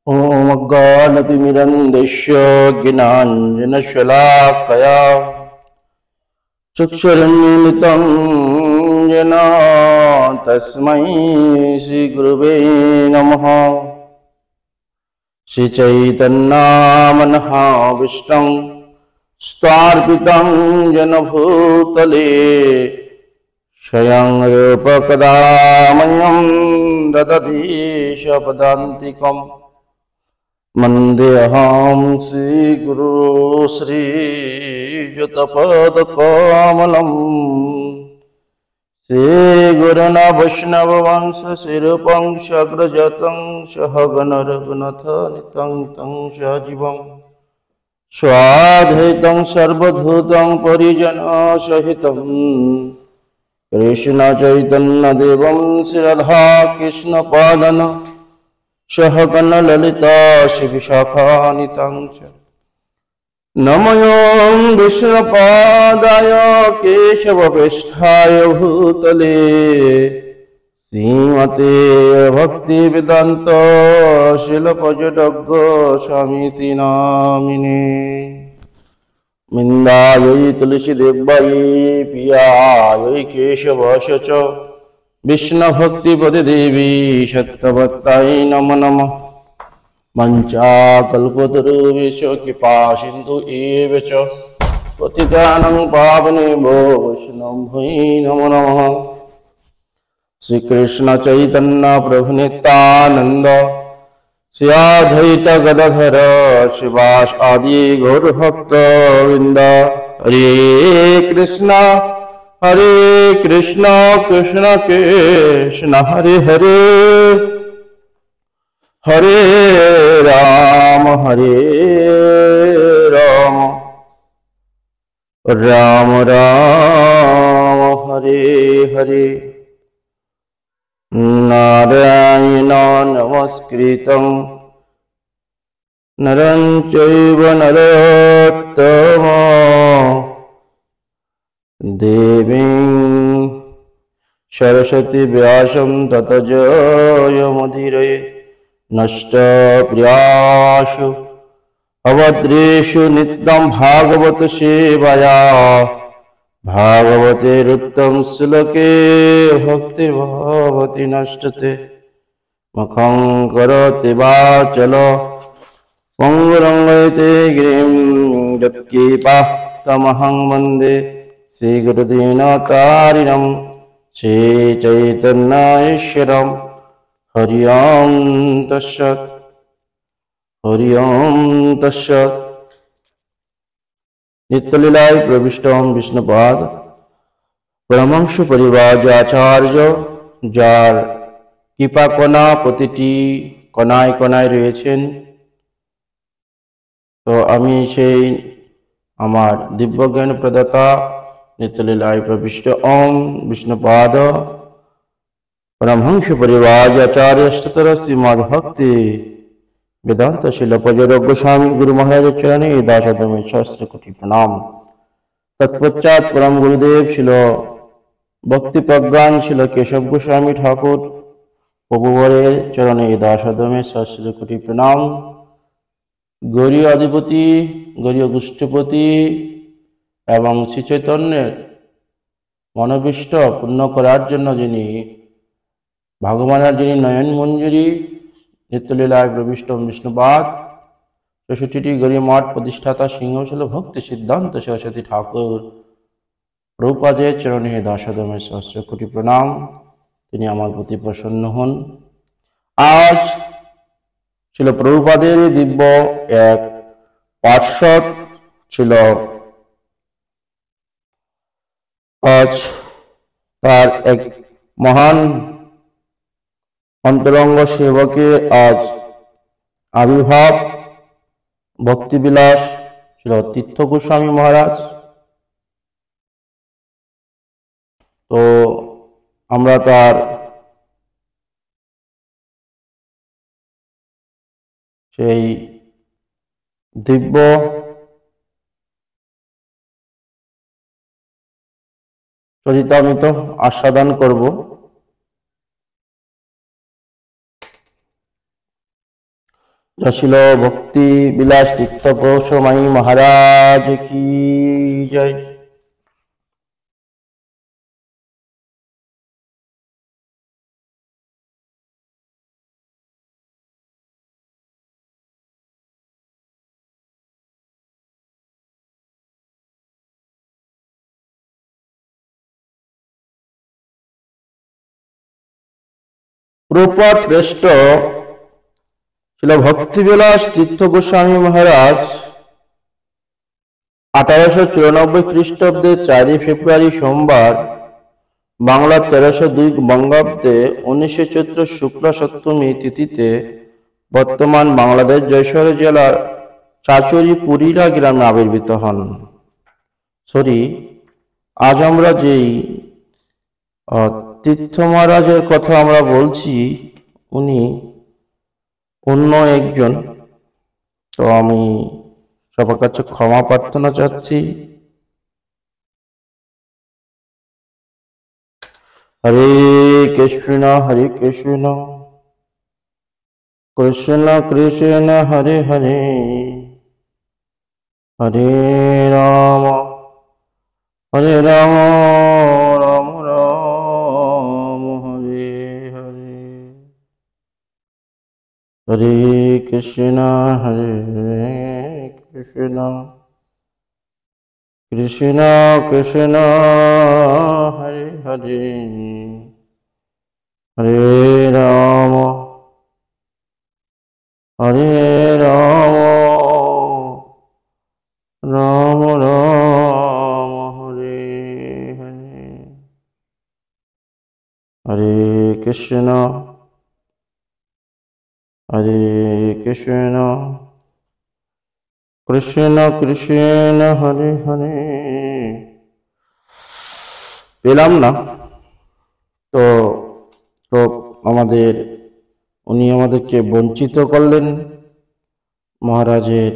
ॐ अज्ञानतिमिरन्धस्य ज्ञानाञ्जनशलाकया चक्षुरुन्मिलितं येन तस्मै श्रीगुरवे नमः। श्रीचैतन्यमनःभीष्टं स्थापितं येन भूतले स्वयं रूप कदा मह्यं ददति पदान्तिकम्। वन्देऽहं श्रीगुरो श्रीयुतपदकमलं श्रीगुरुन् वैष्णववंशशिरूपं सग्रजातं सहगण रघुनाथान्वितं तं सजीवं स्वाद्वैतं सर्वभूतं परिजनसहितं कृष्ण चैतन्य देवं श्रीराधा कृष्ण पादन सहगण ललिता श्रीविशाखान्वितं च नमोऽयं विष्णुपादाय केशवपेष्ठाय भूतले श्रीमते भक्तिवेदान्त शिलपजडग्गस्वामीति नामिने। मिन्दायै तुलसीदेव्यै पियायै केशवस्य च विष्णुभक्तिपदे देवी सत्यवत्तायै नमो नमः। वञ्चाकल्पतरुभ्यश्च कृपासिन्धु एव च पतितानां पावनेभ्यो वैष्णवेभ्यो नमो नमः। श्रीकृष्ण चैतन्य प्रभु नित्यानन्द श्री अद्वैत गदाधर श्रीवास आदि गौरभक्तवृन्द। हरे कृष्ण कृष्ण कृष्ण हरे हरे हरे राम राम राम हरे हरे। नारायण नमस्कृतं नरं चैव नरोत्तमं देवीं सरस्वती व्यासं ततो जयमुदीरये। नष्टप्रियासु अभद्रेषु नित्यं भागवत सेवया भागवतेरुत्तम श्लोके भक्तिर्भवति नष्टते। मुखं करोति वाचालं पंगुरंगयते गिरिं यत्कृपातमहं वन्दे श्रीगुरुदीनतारिणं श्रीचैतन्येश्वरं। हरि ओं तत्सत् हरि ओं तत्सत्। नित्यलीलाय प्रविष्टं विष्णुपाद परमहंस परिवार आचार्य যার কৃপা কণা প্রতিটি কণায় কণায় রয়েছেন। তো আমি সেই আমার দিব্যজ্ঞান প্রদাতা নিত্যলীলায় প্রবিষ্ট ওম বিষ্ণুপাদ परमहंस परिवार आचार्य अष्टतर श्रीमद् भक्ति वेदांत शिलपजर गोस्वामी गुरु महाराज चरणे दासोदमे सहस्र कोटि प्रणाम। तत्पश्चात परम गुरुदेव शिल भक्ति प्रज्ञान शिल केशव गोस्वामी ठाकुर प्रभुवरे चरणे दासोदमे सहस्र कोटि प्रणाम। गौरी अधिपति गौरी गोष्ठपति एवं श्री चैतन्येर मनोभीष्ट पूर्ण करार जन्य जिनि भगवान जिनि नयन मंजूरी नित्यलीलाय प्रविष्ट विष्णुपाद ৬৪টি गौरी मठ प्रतिष्ठाता सिंहशैल भक्ति सिद्धांत सरस्वती ठाकुर प्रभुपादेर चरणे दासोदमे सहस्र कोटि प्रणाम। तिनि आमार प्रति प्रसन्न हन। आज छिलो प्रभुपादेर दिव्य एक पार्षद छिलो। आज तार एक महान अंतरंग सेवके आज आविर्भाव भक्ति विलास श्री तीर्थ गोस्वामी महाराज। तो আমরা তার সেই দিব্য চরিতামৃত আস্বাদন করব। जशिल भक्ति विलास तीर्थ गोस्वामी महाराज की जय। प्रभुपाद श्रेष्ठ ছিল ভক্তিবিলাস তীর্থ গোস্বামী মহারাজ 1894 খ্রিস্টাব্দে 4 ফেব্রুয়ারি সোমবার, বাংলা 1302 বঙ্গাব্দে 19 চৈত্র শুক্ল সপ্তমী তিথিতে বর্তমান বাংলাদেশ জয়সর জেলার চাচুরি পুরিরা গ্রামে আবির্ভূত হন। আজ আমরা যেই তীর্থ মহারাজের কথা আমরা বলছি, উনি অন্য একজন। তো আমি সবার কাছে ক্ষমা প্রার্থনা চাচ্ছি। হরে কৃষ্ণ কৃষ্ণ কৃষ্ণ হরে হরে, হরে রাম রাম রাম হরে হরে, হরে কৃষ্ণ কৃষ্ণ কৃষ্ণ হরে হরে, হরে রাম রাম রাম হরে হরে, হরে কৃষ্ণ কৃষ্ণ কৃষ্ণ হরে হরে। পেলাম না তো তো উনি আমাদেরকে বঞ্চিত করলেন মহারাজের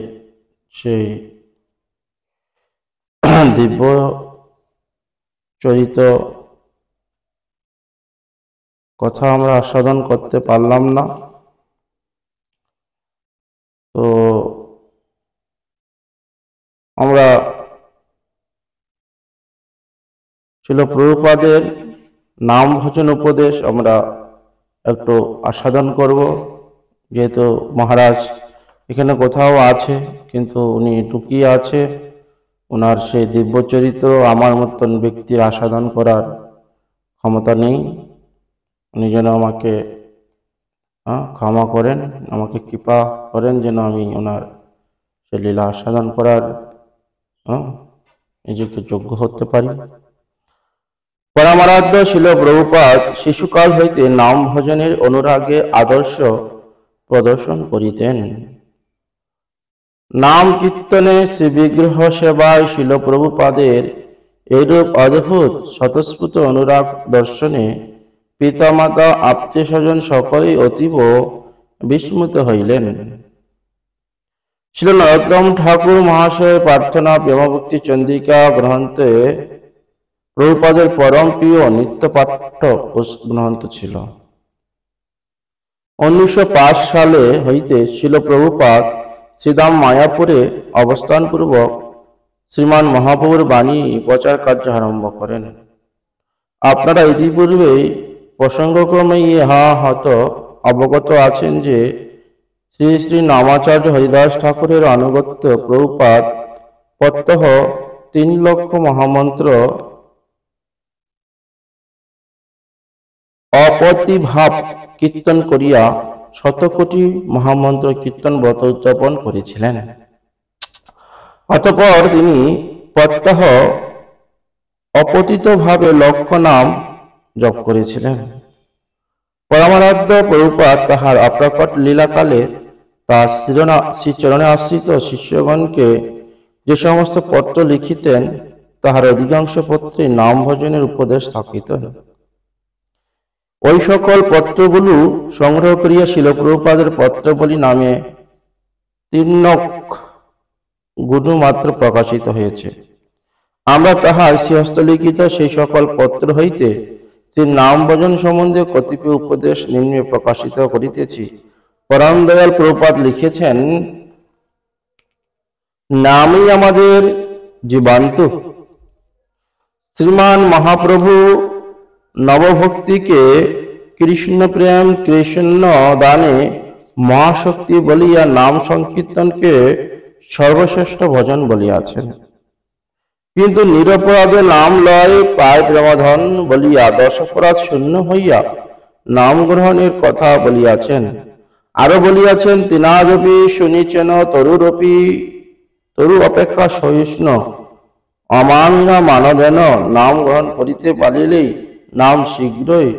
সেই দিব্য চরিত কথা আমরা আস্বাদন করতে পারলাম না। তো আমরা ছিল প্রভুপাদের নাম ভজন উপদেশ আমরা একটু আস্বাদন করব, যেহেতু মহারাজ এখানে কোথাও আছে কিন্তু উনি টুকিয়ে আছে। ওনার সেই দিব্য চরিত্র আমার মতন ব্যক্তির আস্বাদন করার ক্ষমতা নেই। উনি যেন আমাকে ক্ষমা করেন, আমাকে কৃপা করেন যেন আমি ওনার সে লীলা আস্বাদন করার নিজেকে যোগ্য হতে পারি। পরমারাধ্য ছিল প্রভুপাদ শিশুকাল হইতে নাম ভজনের অনুরাগে আদর্শ প্রদর্শন করিতেন। নাম কীর্তনে শ্রী বিগ্রহ সেবায় ছিল প্রভুপাদের এইরূপ অদ্ভুত স্বতঃস্ফূর্ত অনুরাগ দর্শনে পিতামাতা আত্মীয় স্বজন সকলেই অতীব বিস্মিত হইলেন। শ্রী নরোত্তম ঠাকুর মহাশয় প্রার্থনা প্রেমভক্তি চন্দ্রিকা গ্রন্থে প্রভুপাদের পরম প্রিয় নিত্যপাঠ্য গ্রন্থ ছিল। 1905 সালে হইতে শিল প্রভুপাদ শ্রীধাম মায়াপুরে অবস্থানপূর্বক শ্রীমান মহাপ্রভুর বাণী প্রচার কার্য আরম্ভ করেন। আপনারা ইতিপূর্বেই প্রসঙ্গক্রমে ইহা হয়তো অবগত আছেন যে শ্রী শ্রী নামাচার্য হরিদাস ঠাকুরের আনুগত্য প্রভুপাদ প্রত্যহ 3 লক্ষ মহামন্ত্র অপ্রতিভাব কীর্তন করিয়া 100 কোটি মহামন্ত্র কীর্তন ব্রত উদযাপন করেছিলেন। অতঃপর তিনি প্রত্যহ অপতিত ভাবে লক্ষ নাম জপ করেছিলেন। পরমারাধ্য প্রভুপাদ তাহার অপ্রকট লীলাকালে তার শ্রীচরণে আশ্রিত শিষ্যগণকে যে সমস্ত পত্র লিখিতেন তাহার অধিকাংশ পত্রে নাম ভজনের উপদেশ থাকিত। ওই সকল পত্রগুলো সংগ্রহ করিয়া শিল প্রভুপাদের পত্রবলী নামে 3 গুরু মাত্র প্রকাশিত হয়েছে। আমরা তাহার শ্রীহস্তলিখিত সেই সকল পত্র হইতে শ্রী নাম ভজন সম্বন্ধে কতিপয় উপদেশ নিম্নে প্রকাশিত করিতেছি। পরম দয়াল প্রভুপাদ লিখেছেন, নামই আমাদের জীবান্ত। শ্রীমান মহাপ্রভু নবভক্তিকে কৃষ্ণ প্রেম কৃষ্ণ দানে মহাশক্তি বলিয়া নাম সংকীর্তনকে সর্বশ্রেষ্ঠ ভজন বলিয়াছেন। কিন্তু নিরপরাধে নাম লয় পায় প্রেমধন বলিয়া দশপরাধ শূন্য হইয়া নাম গ্রহণের কথা বলিয়াছেন। আরো বলিয়াছেন, তিনাদপি শুনিছেন তরুরপি, তরু অপেক্ষা সহিষ্ণু অমান্য মানদেন, নাম গ্রহণ করিতে পারিলেই নাম শীঘ্রই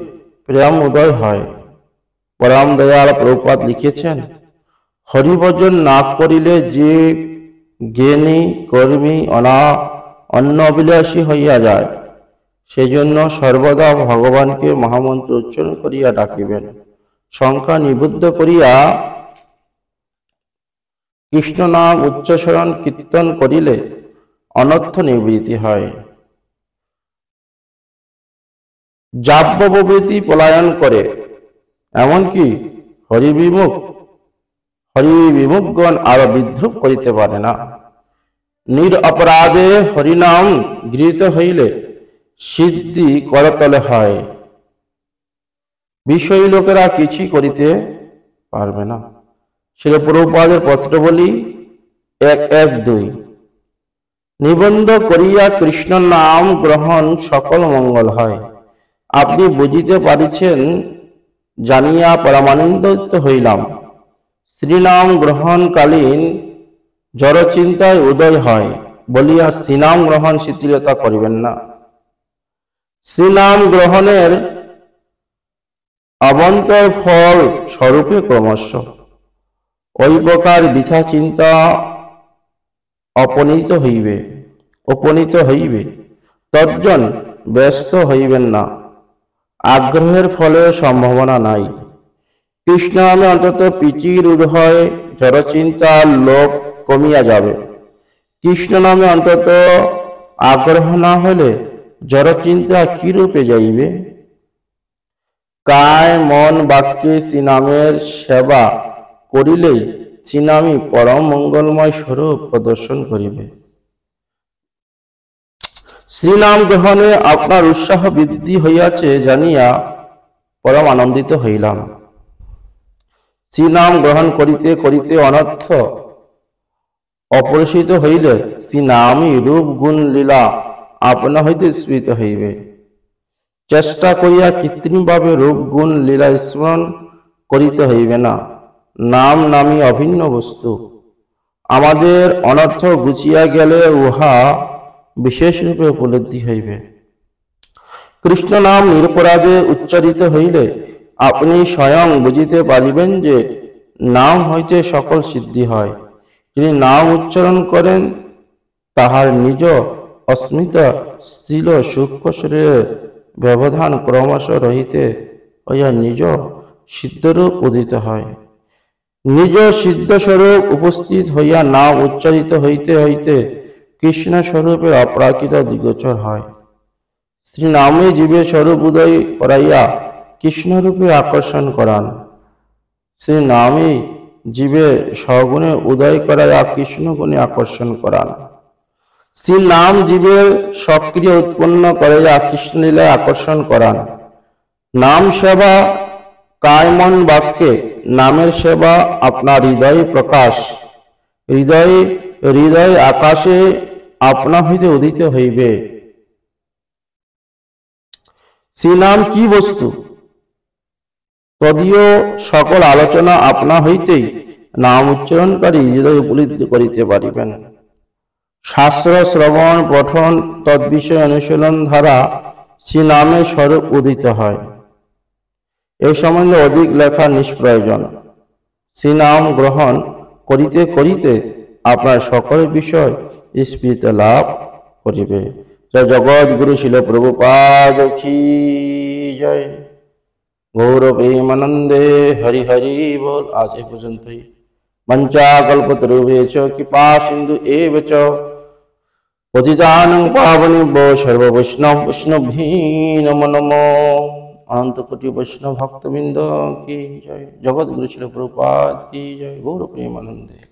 প্রেম উদয় হয়। পরম দয়াল প্রভুপাদ লিখেছেন, হরিভজন না করিলে যে জ্ঞানী কর্মী অন্য অবিলাসী হইয়া যায়, সেজন্য সর্বদা ভগবানকে মহামন্ত্র উচ্চারণ করিয়া ডাকিবেন। সংখ্যা নিবদ্ধ করিয়া কৃষ্ণ নাম উচ্চস্বরণ কীর্তন করিলে অনর্থ নিবৃত্তি হয়। যাব্য প্রভৃতি পলায়ন করে, এমনকি হরিবিমুখগণ আরো বিদ্রুপ করিতে পারে না। নির অপরাধে হরিনাম গৃহীত হইলে সিদ্ধি করতলে হয়, বিষয়ী লোকেরা কিছুই করিতে পারবে না। শ্রী প্রভুপাদের পত্রবলী 1:1-2। নিবন্ধ করিয়া কৃষ্ণ নাম গ্রহণ সকল মঙ্গল হয়। আপনি বুঝিতে পারিছেন জানিয়া পরমানন্দিত হইলাম। শ্রীনাম গ্রহণকালীন জড়চিন্তায় উদয় হয় বলিয়া শ্রীনাম গ্রহণ শিথিলতা করিবেন না। শ্রীনাম গ্রহণের অবন্তর ফল স্বরূপে ক্রমশ ওই প্রকার বৃথা চিন্তা উপনীত হইবে। তজ্জন ব্যস্ত হইবেন না, আগ্রহের ফলে সম্ভাবনা নাই। কৃষ্ণ নামে অন্তত পিচির উদয়, জড়চিন্তার লোভ কমিয়া যাবে। কৃষ্ণ নামে অন্তত আগ্রহ না হলে জড়চিন্তা কি রূপে যাইবে? কায় মন বাক্যে শ্রীনামের সেবা করিলেই শ্রীনামই পরম মঙ্গলময় স্বরূপ প্রদর্শন করিবে। শ্রীনাম গ্রহণে আপনার উৎসাহ বৃদ্ধি হইয়াছে জানিয়া পরম আনন্দিত হইলাম। শ্রীনাম গ্রহণ করিতে করিতে অনর্থ অপরিচিত হইলে শ্রীনামই রূপ গুণ লীলা আপনা হইতে স্মৃত হইবে। চেষ্টা করিয়া কৃত্রিমভাবে রূপ গুণ লীলা স্মরণ করিতে হইবে না। নাম নামই অভিন্ন বস্তু। আমাদের অনর্থ গুছিয়া গেলে উহা বিশেষ রূপে উপলব্ধি হইবে। কৃষ্ণ নাম নিরপরাধে উচ্চারিত হইলে আপনি স্বয়ং বুঝিতে পারিবেন যে নাম হইতে সকল সিদ্ধি হয়। যিনি নাম উচ্চারণ করেন তাহার নিজ অস্মিতা স্থূল সূক্ষ্ম শরীরের ব্যবধান ক্রমশ রহিতে হইয়া নিজ সিদ্ধরূপ উদিত হয়। নিজ সিদ্ধস্বরূপ উপস্থিত হইয়া নাম উচ্চারিত হইতে হইতে কৃষ্ণ স্বরূপের অপ্রাকৃত দিগোচর হয়। শ্রী নামে জীবের স্বরূপ উদয় করাইয়া কৃষ্ণরূপে আকর্ষণ করান। শ্রী নামে জীবের সগুণে উদয় করাইয়া কৃষ্ণ গুণে আকর্ষণ করান। শ্রী নাম জীবের সক্রিয় উৎপন্ন করাইয়া কৃষ্ণ লীলায় আকর্ষণ করান। নাম সেবা কায়মন বাক্যে নামের সেবা আপনার হৃদয় প্রকাশ। হৃদয় আকাশে আপনা হইতে উদিত হইবে। শ্রীনাম কি বস্তু? তদীয় সকল আলোচনা আপনা হইতেই নাম উচ্চারণকারী হৃদয় উপলব্ধি করিতে পারিবেন। শাস্ত্র শ্রবণ পঠন তদ্বিষয় অনুশীলন দ্বারা শ্রীনামের স্বরূপ উদিত হয়। এই সম্বন্ধে অধিক লেখা নিষ্প্রয়োজন। শ্রীনাম গ্রহণ করিতে করিতে আপনার সকল বিষয় স্ফীত লাভ করিবে। জয় জগৎ গুরু শিল প্রভুপাদ কি জয়। গৌর প্রেমানন্দে হরি হরি বল। আজ এ পর্যন্তই। পঞ্চাকল্পতরুভ্যশ্চ কৃপা সিন্ধু এব চ পতিতানাং পাবনেভ্যো সর্ববৈষ্ণবেভ্যো নমো নমঃ। अनंत कोटि वैष्णव भक्तबिंद की जय। जगत गुरु शिल प्रभुपाद की जय। गौर प्रेमानंदे।